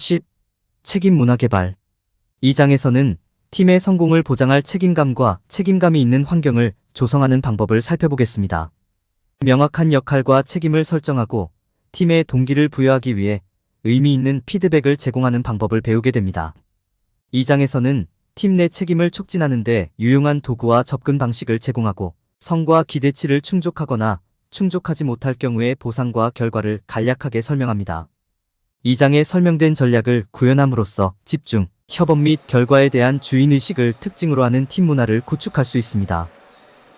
10. 책임 문화 개발. 이 장에서는 팀의 성공을 보장할 책임감과 책임감이 있는 환경을 조성하는 방법을 살펴보겠습니다. 명확한 역할과 책임을 설정하고 팀의 동기를 부여하기 위해 의미 있는 피드백을 제공하는 방법을 배우게 됩니다. 이 장에서는 팀 내 책임을 촉진하는 데 유용한 도구와 접근 방식을 제공하고 성과 기대치를 충족하거나 충족하지 못할 경우의 보상과 결과를 간략하게 설명합니다. 이 장에 설명된 전략을 구현함으로써 집중, 협업 및 결과에 대한 주인의식을 특징으로 하는 팀 문화를 구축할 수 있습니다.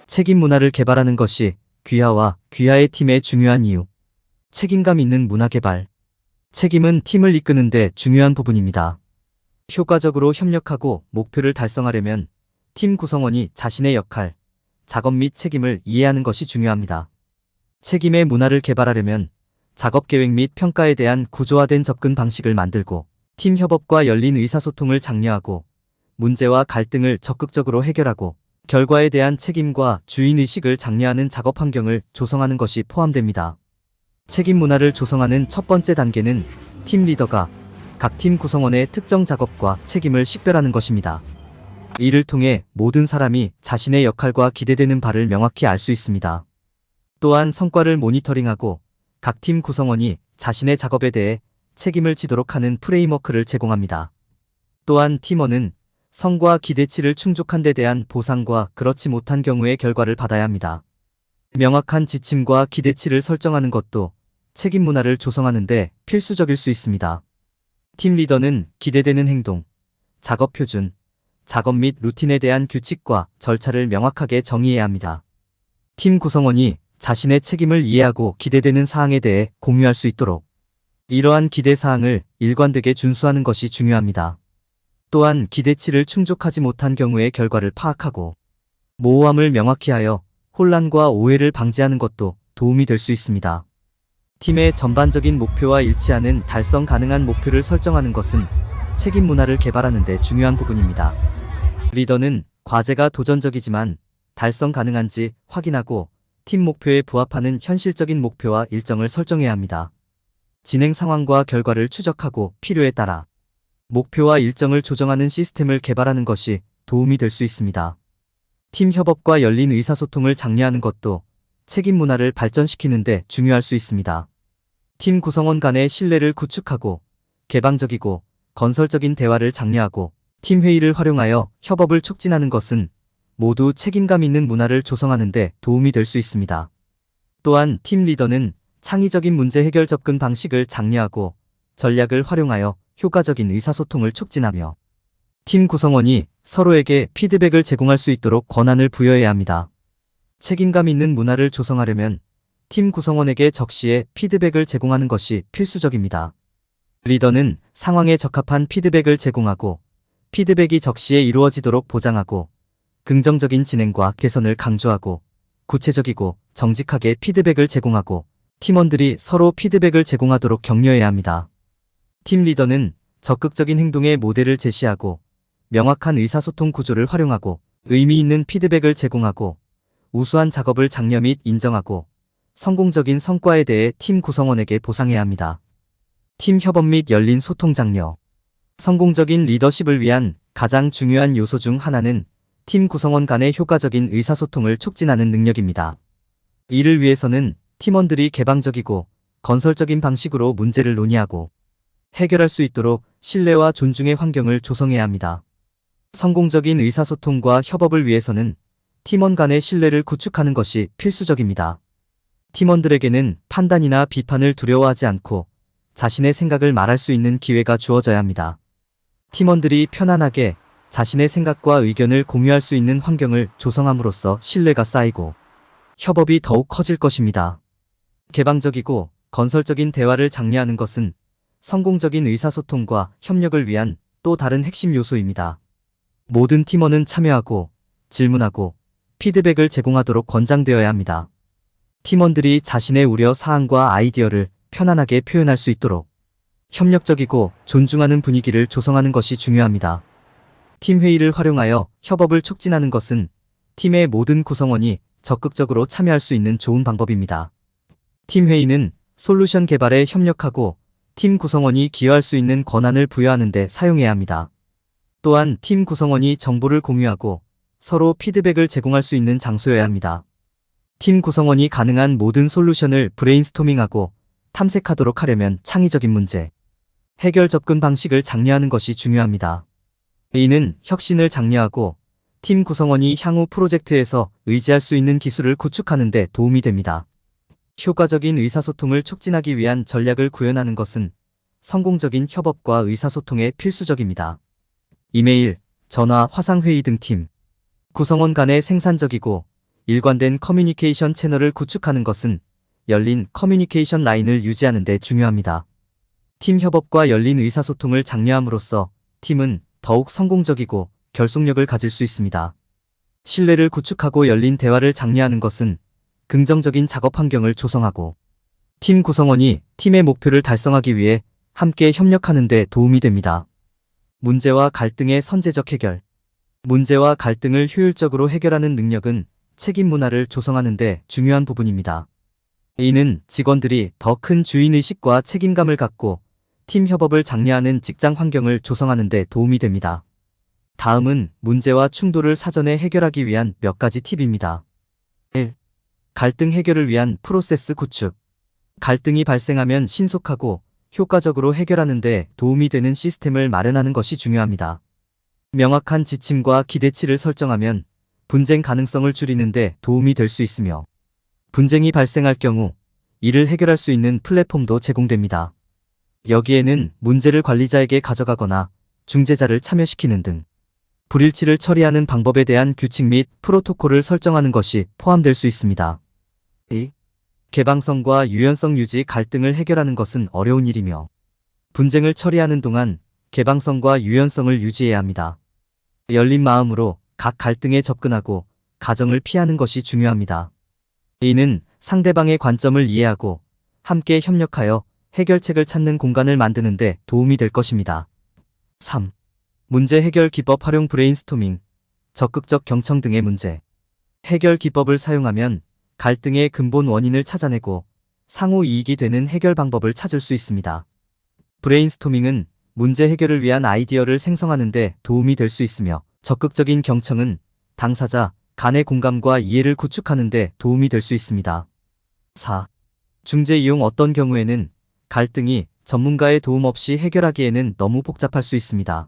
책임 문화를 개발하는 것이 귀하와 귀하의 팀의 중요한 이유. 책임감 있는 문화 개발. 책임은 팀을 이끄는 데 중요한 부분입니다. 효과적으로 협력하고 목표를 달성하려면 팀 구성원이 자신의 역할, 작업 및 책임을 이해하는 것이 중요합니다. 책임의 문화를 개발하려면 작업 계획 및 평가에 대한 구조화된 접근 방식을 만들고 팀 협업과 열린 의사소통을 장려하고 문제와 갈등을 적극적으로 해결하고 결과에 대한 책임과 주인의식을 장려하는 작업 환경을 조성하는 것이 포함됩니다. 책임 문화를 조성하는 첫 번째 단계는 팀 리더가 각 팀 구성원의 특정 작업과 책임을 식별하는 것입니다. 이를 통해 모든 사람이 자신의 역할과 기대되는 바를 명확히 알 수 있습니다. 또한 성과를 모니터링하고 각 팀 구성원이 자신의 작업에 대해 책임을 지도록 하는 프레임워크를 제공합니다. 또한 팀원은 성과 기대치를 충족한 데 대한 보상과 그렇지 못한 경우의 결과를 받아야 합니다. 명확한 지침과 기대치를 설정하는 것도 책임 문화를 조성하는 데 필수적일 수 있습니다. 팀 리더는 기대되는 행동, 작업 표준, 작업 및 루틴에 대한 규칙과 절차를 명확하게 정의해야 합니다. 팀 구성원이 자신의 책임을 이해하고 기대되는 사항에 대해 공유할 수 있도록 이러한 기대 사항을 일관되게 준수하는 것이 중요합니다. 또한 기대치를 충족하지 못한 경우의 결과를 파악하고 모호함을 명확히 하여 혼란과 오해를 방지하는 것도 도움이 될 수 있습니다. 팀의 전반적인 목표와 일치하는 달성 가능한 목표를 설정하는 것은 책임 문화를 개발하는 데 중요한 부분입니다. 리더는 과제가 도전적이지만 달성 가능한지 확인하고 팀 목표에 부합하는 현실적인 목표와 일정을 설정해야 합니다. 진행 상황과 결과를 추적하고 필요에 따라 목표와 일정을 조정하는 시스템을 개발하는 것이 도움이 될 수 있습니다. 팀 협업과 열린 의사소통을 장려하는 것도 책임 문화를 발전시키는 데 중요할 수 있습니다. 팀 구성원 간의 신뢰를 구축하고 개방적이고 건설적인 대화를 장려하고 팀 회의를 활용하여 협업을 촉진하는 것은 모두 책임감 있는 문화를 조성하는 데 도움이 될 수 있습니다. 또한 팀 리더는 창의적인 문제 해결 접근 방식을 장려하고 전략을 활용하여 효과적인 의사소통을 촉진하며 팀 구성원이 서로에게 피드백을 제공할 수 있도록 권한을 부여해야 합니다. 책임감 있는 문화를 조성하려면 팀 구성원에게 적시에 피드백을 제공하는 것이 필수적입니다. 리더는 상황에 적합한 피드백을 제공하고 피드백이 적시에 이루어지도록 보장하고 긍정적인 진행과 개선을 강조하고 구체적이고 정직하게 피드백을 제공하고 팀원들이 서로 피드백을 제공하도록 격려해야 합니다. 팀 리더는 적극적인 행동의 모델을 제시하고 명확한 의사소통 구조를 활용하고 의미 있는 피드백을 제공하고 우수한 작업을 장려 및 인정하고 성공적인 성과에 대해 팀 구성원에게 보상해야 합니다. 팀 협업 및 열린 소통 장려. 성공적인 리더십을 위한 가장 중요한 요소 중 하나는 팀 구성원 간의 효과적인 의사소통을 촉진하는 능력입니다. 이를 위해서는 팀원들이 개방적이고 건설적인 방식으로 문제를 논의하고 해결할 수 있도록 신뢰와 존중의 환경을 조성해야 합니다. 성공적인 의사소통과 협업을 위해서는 팀원 간의 신뢰를 구축하는 것이 필수적입니다. 팀원들에게는 판단이나 비판을 두려워하지 않고 자신의 생각을 말할 수 있는 기회가 주어져야 합니다. 팀원들이 편안하게 자신의 생각과 의견을 공유할 수 있는 환경을 조성함으로써 신뢰가 쌓이고 협업이 더욱 커질 것입니다. 개방적이고 건설적인 대화를 장려하는 것은 성공적인 의사소통과 협력을 위한 또 다른 핵심 요소입니다. 모든 팀원은 참여하고 질문하고 피드백을 제공하도록 권장되어야 합니다. 팀원들이 자신의 우려 사항과 아이디어를 편안하게 표현할 수 있도록 협력적이고 존중하는 분위기를 조성하는 것이 중요합니다. 팀 회의를 활용하여 협업을 촉진하는 것은 팀의 모든 구성원이 적극적으로 참여할 수 있는 좋은 방법입니다. 팀 회의는 솔루션 개발에 협력하고 팀 구성원이 기여할 수 있는 권한을 부여하는 데 사용해야 합니다. 또한 팀 구성원이 정보를 공유하고 서로 피드백을 제공할 수 있는 장소여야 합니다. 팀 구성원이 가능한 모든 솔루션을 브레인스토밍하고 탐색하도록 하려면 창의적인 문제, 해결 접근 방식을 장려하는 것이 중요합니다. 이는 혁신을 장려하고 팀 구성원이 향후 프로젝트에서 의지할 수 있는 기술을 구축하는 데 도움이 됩니다. 효과적인 의사소통을 촉진하기 위한 전략을 구현하는 것은 성공적인 협업과 의사소통에 필수적입니다. 이메일, 전화, 화상회의 등 팀 구성원 간의 생산적이고 일관된 커뮤니케이션 채널을 구축하는 것은 열린 커뮤니케이션 라인을 유지하는 데 중요합니다. 팀 협업과 열린 의사소통을 장려함으로써 팀은 더욱 성공적이고 결속력을 가질 수 있습니다. 신뢰를 구축하고 열린 대화를 장려하는 것은 긍정적인 작업 환경을 조성하고 팀 구성원이 팀의 목표를 달성하기 위해 함께 협력하는 데 도움이 됩니다. 문제와 갈등의 선제적 해결. 문제와 갈등을 효율적으로 해결하는 능력은 책임 문화를 조성하는 데 중요한 부분입니다. 이는 직원들이 더 큰 주인의식과 책임감을 갖고 팀 협업을 장려하는 직장 환경을 조성하는 데 도움이 됩니다. 다음은 문제와 충돌을 사전에 해결하기 위한 몇 가지 팁입니다. 1. 갈등 해결을 위한 프로세스 구축. 갈등이 발생하면 신속하고 효과적으로 해결하는 데 도움이 되는 시스템을 마련하는 것이 중요합니다. 명확한 지침과 기대치를 설정하면 분쟁 가능성을 줄이는 데 도움이 될 수 있으며 분쟁이 발생할 경우 이를 해결할 수 있는 플랫폼도 제공됩니다. 여기에는 문제를 관리자에게 가져가거나 중재자를 참여시키는 등 불일치를 처리하는 방법에 대한 규칙 및 프로토콜을 설정하는 것이 포함될 수 있습니다. 2. 개방성과 유연성 유지. 갈등을 해결하는 것은 어려운 일이며 분쟁을 처리하는 동안 개방성과 유연성을 유지해야 합니다. 열린 마음으로 각 갈등에 접근하고 가정을 피하는 것이 중요합니다. 이는 상대방의 관점을 이해하고 함께 협력하여 해결책을 찾는 공간을 만드는 데 도움이 될 것입니다. 3. 문제 해결 기법 활용. 브레인스토밍, 적극적 경청 등의 문제 해결 기법을 사용하면 갈등의 근본 원인을 찾아내고 상호 이익이 되는 해결 방법을 찾을 수 있습니다. 브레인스토밍은 문제 해결을 위한 아이디어를 생성하는 데 도움이 될 수 있으며 적극적인 경청은 당사자 간의 공감과 이해를 구축하는 데 도움이 될 수 있습니다. 4. 중재 이용. 어떤 경우에는 갈등이 전문가의 도움 없이 해결하기에는 너무 복잡할 수 있습니다.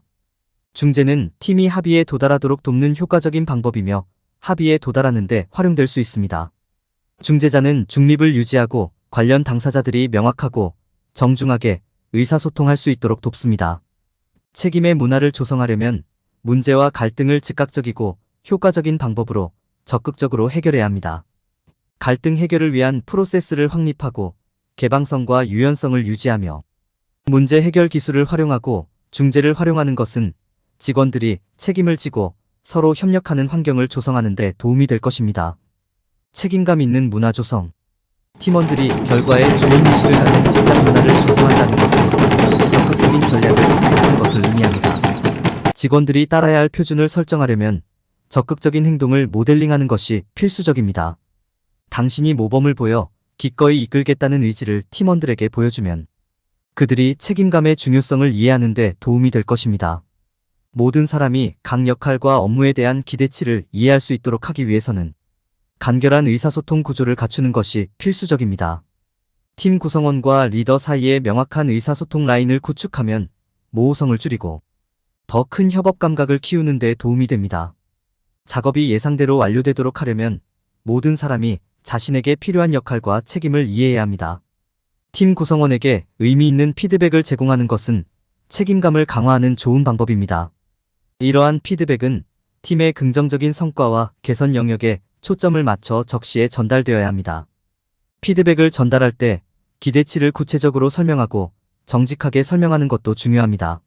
중재는 팀이 합의에 도달하도록 돕는 효과적인 방법이며 합의에 도달하는 데 활용될 수 있습니다. 중재자는 중립을 유지하고 관련 당사자들이 명확하고 정중하게 의사소통할 수 있도록 돕습니다. 책임의 문화를 조성하려면 문제와 갈등을 즉각적이고 효과적인 방법으로 적극적으로 해결해야 합니다. 갈등 해결을 위한 프로세스를 확립하고 개방성과 유연성을 유지하며 문제 해결 기술을 활용하고 중재를 활용하는 것은 직원들이 책임을 지고 서로 협력하는 환경을 조성하는 데 도움이 될 것입니다. 책임감 있는 문화 조성. 팀원들이 결과에 주인의식을 갖는 직장 문화를 조성한다는 것은 적극적인 전략을 착용하는 것을 의미합니다. 직원들이 따라야 할 표준을 설정하려면 적극적인 행동을 모델링하는 것이 필수적입니다. 당신이 모범을 보여 기꺼이 이끌겠다는 의지를 팀원들에게 보여주면 그들이 책임감의 중요성을 이해하는 데 도움이 될 것입니다. 모든 사람이 각 역할과 업무에 대한 기대치를 이해할 수 있도록 하기 위해서는 간결한 의사소통 구조를 갖추는 것이 필수적입니다. 팀 구성원과 리더 사이에 명확한 의사소통 라인을 구축하면 모호성을 줄이고 더 큰 협업 감각을 키우는 데 도움이 됩니다. 작업이 예상대로 완료되도록 하려면 모든 사람이 자신에게 필요한 역할과 책임을 이해해야 합니다. 팀 구성원에게 의미 있는 피드백을 제공하는 것은 책임감을 강화하는 좋은 방법입니다. 이러한 피드백은 팀의 긍정적인 성과와 개선 영역에 초점을 맞춰 적시에 전달되어야 합니다. 피드백을 전달할 때 기대치를 구체적으로 설명하고 정직하게 설명하는 것도 중요합니다.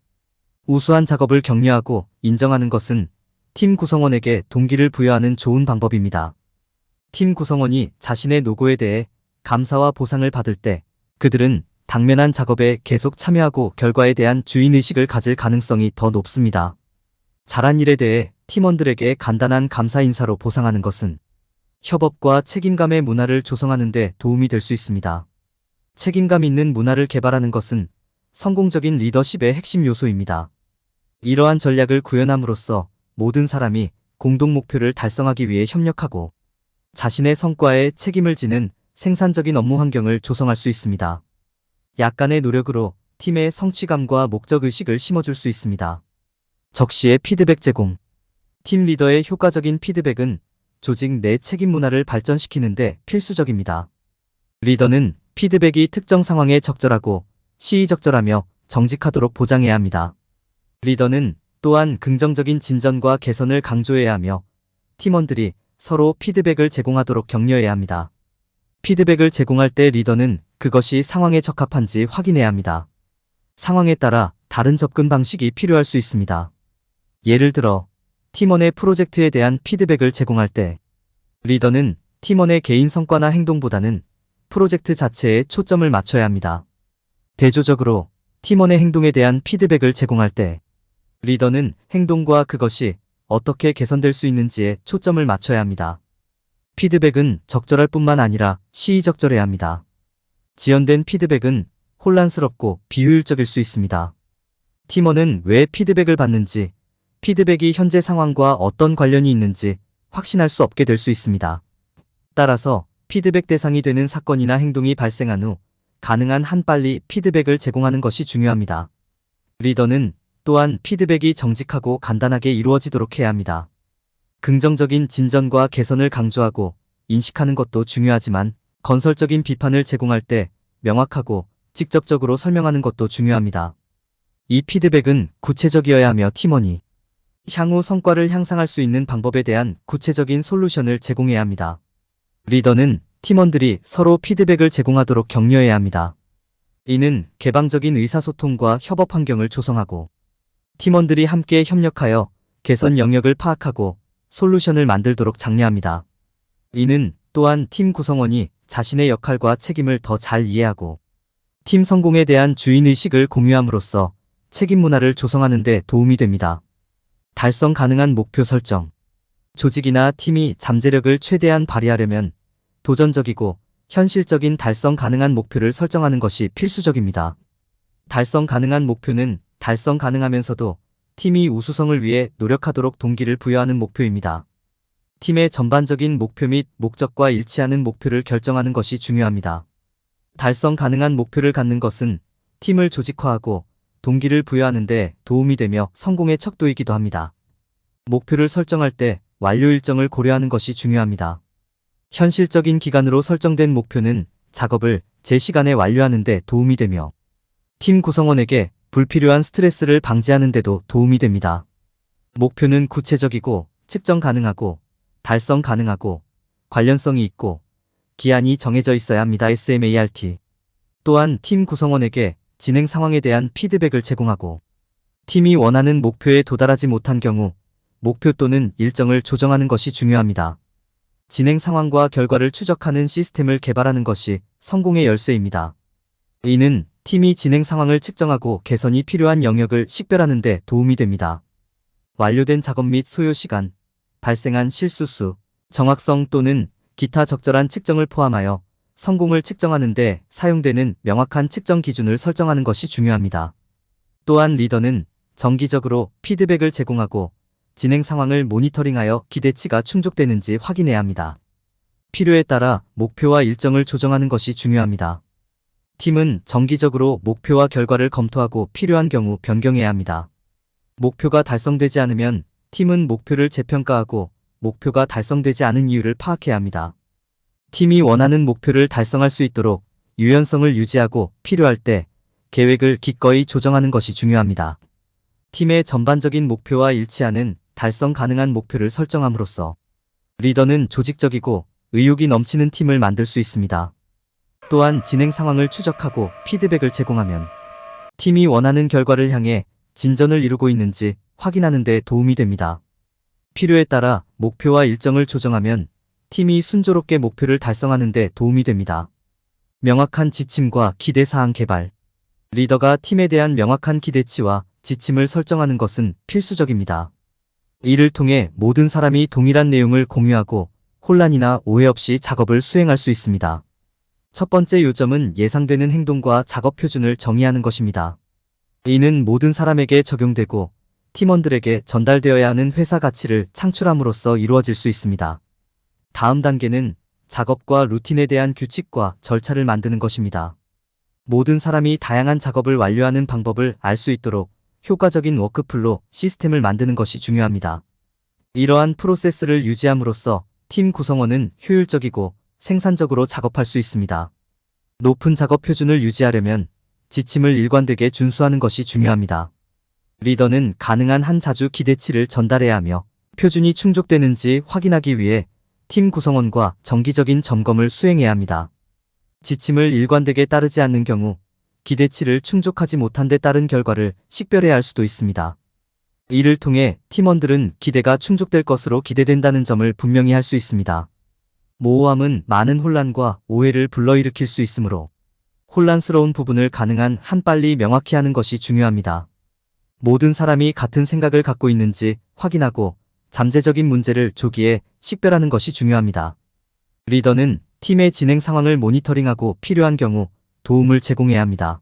우수한 작업을 격려하고 인정하는 것은 팀 구성원에게 동기를 부여하는 좋은 방법입니다. 팀 구성원이 자신의 노고에 대해 감사와 보상을 받을 때 그들은 당면한 작업에 계속 참여하고 결과에 대한 주인의식을 가질 가능성이 더 높습니다. 잘한 일에 대해 팀원들에게 간단한 감사 인사로 보상하는 것은 협업과 책임감의 문화를 조성하는 데 도움이 될 수 있습니다. 책임감 있는 문화를 개발하는 것은 성공적인 리더십의 핵심 요소입니다. 이러한 전략을 구현함으로써 모든 사람이 공동 목표를 달성하기 위해 협력하고 자신의 성과에 책임을 지는 생산적인 업무 환경을 조성할 수 있습니다. 약간의 노력으로 팀의 성취감과 목적의식을 심어줄 수 있습니다. 적시의 피드백 제공. 팀 리더의 효과적인 피드백은 조직 내 책임 문화를 발전시키는데 필수적입니다. 리더는 피드백이 특정 상황에 적절하고 시의적절하며 정직하도록 보장해야 합니다. 리더는 또한 긍정적인 진전과 개선을 강조해야 하며 팀원들이 서로 피드백을 제공하도록 격려해야 합니다. 피드백을 제공할 때 리더는 그것이 상황에 적합한지 확인해야 합니다. 상황에 따라 다른 접근 방식이 필요할 수 있습니다. 예를 들어 팀원의 프로젝트에 대한 피드백을 제공할 때 리더는 팀원의 개인 성과나 행동보다는 프로젝트 자체에 초점을 맞춰야 합니다. 대조적으로 팀원의 행동에 대한 피드백을 제공할 때 리더는 행동과 그것이 어떻게 개선될 수 있는지에 초점을 맞춰야 합니다. 피드백은 적절할 뿐만 아니라 시의적절해야 합니다. 지연된 피드백은 혼란스럽고 비효율적일 수 있습니다. 팀원은 왜 피드백을 받는지, 피드백이 현재 상황과 어떤 관련이 있는지 확신할 수 없게 될 수 있습니다. 따라서 피드백 대상이 되는 사건이나 행동이 발생한 후 가능한 한 빨리 피드백을 제공하는 것이 중요합니다. 리더는 또한 피드백이 정직하고 간단하게 이루어지도록 해야 합니다. 긍정적인 진전과 개선을 강조하고 인식하는 것도 중요하지만 건설적인 비판을 제공할 때 명확하고 직접적으로 설명하는 것도 중요합니다. 이 피드백은 구체적이어야 하며 팀원이 향후 성과를 향상할 수 있는 방법에 대한 구체적인 솔루션을 제공해야 합니다. 리더는 팀원들이 서로 피드백을 제공하도록 격려해야 합니다. 이는 개방적인 의사소통과 협업 환경을 조성하고 팀원들이 함께 협력하여 개선 영역을 파악하고 솔루션을 만들도록 장려합니다. 이는 또한 팀 구성원이 자신의 역할과 책임을 더 잘 이해하고 팀 성공에 대한 주인의식을 공유함으로써 책임 문화를 조성하는 데 도움이 됩니다. 달성 가능한 목표 설정. 조직이나 팀이 잠재력을 최대한 발휘하려면 도전적이고 현실적인 달성 가능한 목표를 설정하는 것이 필수적입니다. 달성 가능한 목표는 달성 가능하면서도 팀이 우수성을 위해 노력하도록 동기를 부여하는 목표입니다. 팀의 전반적인 목표 및 목적과 일치하는 목표를 결정하는 것이 중요합니다. 달성 가능한 목표를 갖는 것은 팀을 조직화하고 동기를 부여하는 데 도움이 되며 성공의 척도이기도 합니다. 목표를 설정할 때 완료 일정을 고려하는 것이 중요합니다. 현실적인 기간으로 설정된 목표는 작업을 제 시간에 완료하는 데 도움이 되며 팀 구성원에게 불필요한 스트레스를 방지하는 데도 도움이 됩니다. 목표는 구체적이고 측정 가능하고 달성 가능하고 관련성이 있고 기한이 정해져 있어야 합니다. SMART. 또한 팀 구성원에게 진행 상황에 대한 피드백을 제공하고 팀이 원하는 목표에 도달하지 못한 경우 목표 또는 일정을 조정하는 것이 중요합니다. 진행 상황과 결과를 추적하는 시스템을 개발하는 것이 성공의 열쇠입니다. 이는 팀이 진행 상황을 측정하고 개선이 필요한 영역을 식별하는 데 도움이 됩니다. 완료된 작업 및 소요 시간, 발생한 실수 수, 정확성 또는 기타 적절한 측정을 포함하여 성공을 측정하는 데 사용되는 명확한 측정 기준을 설정하는 것이 중요합니다. 또한 리더는 정기적으로 피드백을 제공하고 진행 상황을 모니터링하여 기대치가 충족되는지 확인해야 합니다. 필요에 따라 목표와 일정을 조정하는 것이 중요합니다. 팀은 정기적으로 목표와 결과를 검토하고 필요한 경우 변경해야 합니다. 목표가 달성되지 않으면 팀은 목표를 재평가하고 목표가 달성되지 않은 이유를 파악해야 합니다. 팀이 원하는 목표를 달성할 수 있도록 유연성을 유지하고 필요할 때 계획을 기꺼이 조정하는 것이 중요합니다. 팀의 전반적인 목표와 일치하는 달성 가능한 목표를 설정함으로써 리더는 조직적이고 의욕이 넘치는 팀을 만들 수 있습니다. 또한 진행 상황을 추적하고 피드백을 제공하면 팀이 원하는 결과를 향해 진전을 이루고 있는지 확인하는 데 도움이 됩니다. 필요에 따라 목표와 일정을 조정하면 팀이 순조롭게 목표를 달성하는 데 도움이 됩니다. 명확한 지침과 기대사항 개발. 리더가 팀에 대한 명확한 기대치와 지침을 설정하는 것은 필수적입니다. 이를 통해 모든 사람이 동일한 내용을 공유하고 혼란이나 오해 없이 작업을 수행할 수 있습니다. 첫 번째 요점은 예상되는 행동과 작업 표준을 정의하는 것입니다. 이는 모든 사람에게 적용되고 팀원들에게 전달되어야 하는 회사 가치를 창출함으로써 이루어질 수 있습니다. 다음 단계는 작업과 루틴에 대한 규칙과 절차를 만드는 것입니다. 모든 사람이 다양한 작업을 완료하는 방법을 알 수 있도록 효과적인 워크플로 시스템을 만드는 것이 중요합니다. 이러한 프로세스를 유지함으로써 팀 구성원은 효율적이고 생산적으로 작업할 수 있습니다. 높은 작업 표준을 유지하려면 지침을 일관되게 준수하는 것이 중요합니다. 리더는 가능한 한 자주 기대치를 전달해야 하며 표준이 충족되는지 확인하기 위해 팀 구성원과 정기적인 점검을 수행해야 합니다. 지침을 일관되게 따르지 않는 경우 기대치를 충족하지 못한 데 따른 결과를 식별해야 할 수도 있습니다. 이를 통해 팀원들은 기대가 충족될 것으로 기대된다는 점을 분명히 할 수 있습니다. 모호함은 많은 혼란과 오해를 불러일으킬 수 있으므로 혼란스러운 부분을 가능한 한 빨리 명확히 하는 것이 중요합니다. 모든 사람이 같은 생각을 갖고 있는지 확인하고 잠재적인 문제를 조기에 식별하는 것이 중요합니다. 리더는 팀의 진행 상황을 모니터링하고 필요한 경우 도움을 제공해야 합니다.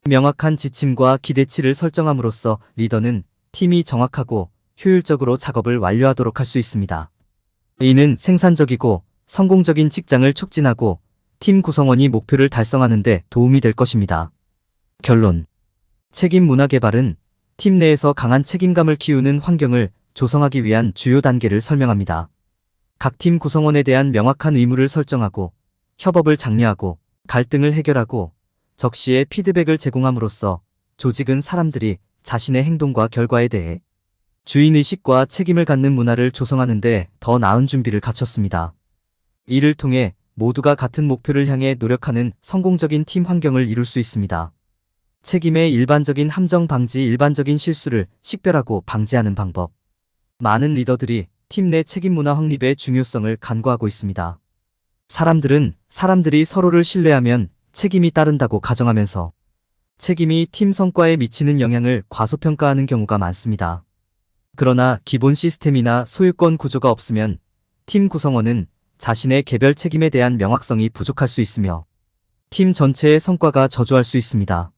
명확한 지침과 기대치를 설정함으로써 리더는 팀이 정확하고 효율적으로 작업을 완료하도록 할 수 있습니다. 이는 생산적이고 성공적인 직장을 촉진하고 팀 구성원이 목표를 달성하는 데 도움이 될 것입니다. 결론. 책임 문화 개발은 팀 내에서 강한 책임감을 키우는 환경을 조성하기 위한 주요 단계를 설명합니다. 각 팀 구성원에 대한 명확한 의무를 설정하고 협업을 장려하고 갈등을 해결하고 적시에 피드백을 제공함으로써 조직은 사람들이 자신의 행동과 결과에 대해 주인의식과 책임을 갖는 문화를 조성하는 데 더 나은 준비를 갖췄습니다. 이를 통해 모두가 같은 목표를 향해 노력하는 성공적인 팀 환경을 이룰 수 있습니다. 책임의 일반적인 함정 방지, 일반적인 실수를 식별하고 방지하는 방법. 많은 리더들이 팀 내 책임 문화 확립의 중요성을 간과하고 있습니다. 사람들이 서로를 신뢰하면 책임이 따른다고 가정하면서 책임이 팀 성과에 미치는 영향을 과소평가하는 경우가 많습니다. 그러나 기본 시스템이나 소유권 구조가 없으면 팀 구성원은 자신의 개별 책임에 대한 명확성이 부족할 수 있으며 팀 전체의 성과가 저조할 수 있습니다.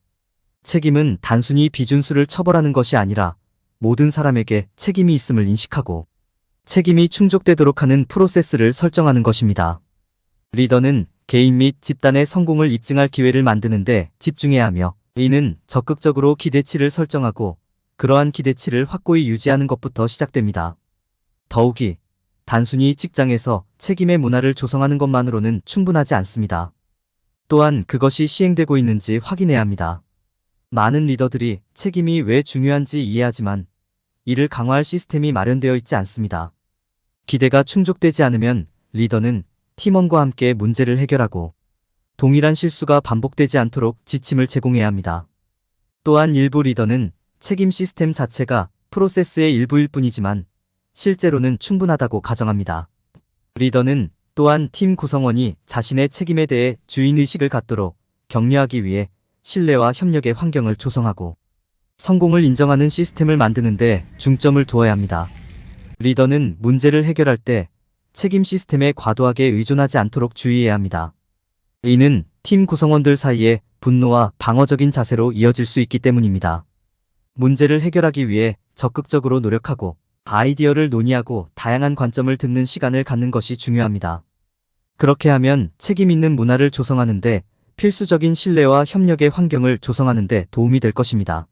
책임은 단순히 비준수를 처벌하는 것이 아니라 모든 사람에게 책임이 있음을 인식하고 책임이 충족되도록 하는 프로세스를 설정하는 것입니다. 리더는 개인 및 집단의 성공을 입증할 기회를 만드는 데 집중해야 하며 이는 적극적으로 기대치를 설정하고 그러한 기대치를 확고히 유지하는 것부터 시작됩니다. 더욱이 단순히 직장에서 책임의 문화를 조성하는 것만으로는 충분하지 않습니다. 또한 그것이 시행되고 있는지 확인해야 합니다. 많은 리더들이 책임이 왜 중요한지 이해하지만 이를 강화할 시스템이 마련되어 있지 않습니다. 기대가 충족되지 않으면 리더는 팀원과 함께 문제를 해결하고 동일한 실수가 반복되지 않도록 지침을 제공해야 합니다. 또한 일부 리더는 책임 시스템 자체가 프로세스의 일부일 뿐이지만 실제로는 충분하다고 가정합니다. 리더는 또한 팀 구성원이 자신의 책임에 대해 주인의식을 갖도록 격려하기 위해 신뢰와 협력의 환경을 조성하고 성공을 인정하는 시스템을 만드는 데 중점을 두어야 합니다. 리더는 문제를 해결할 때 책임 시스템에 과도하게 의존하지 않도록 주의해야 합니다. 이는 팀 구성원들 사이에 분노와 방어적인 자세로 이어질 수 있기 때문입니다. 문제를 해결하기 위해 적극적으로 노력하고 아이디어를 논의하고 다양한 관점을 듣는 시간을 갖는 것이 중요합니다. 그렇게 하면 책임 있는 문화를 조성하는 데 필수적인 신뢰와 협력의 환경을 조성하는 데 도움이 될 것입니다.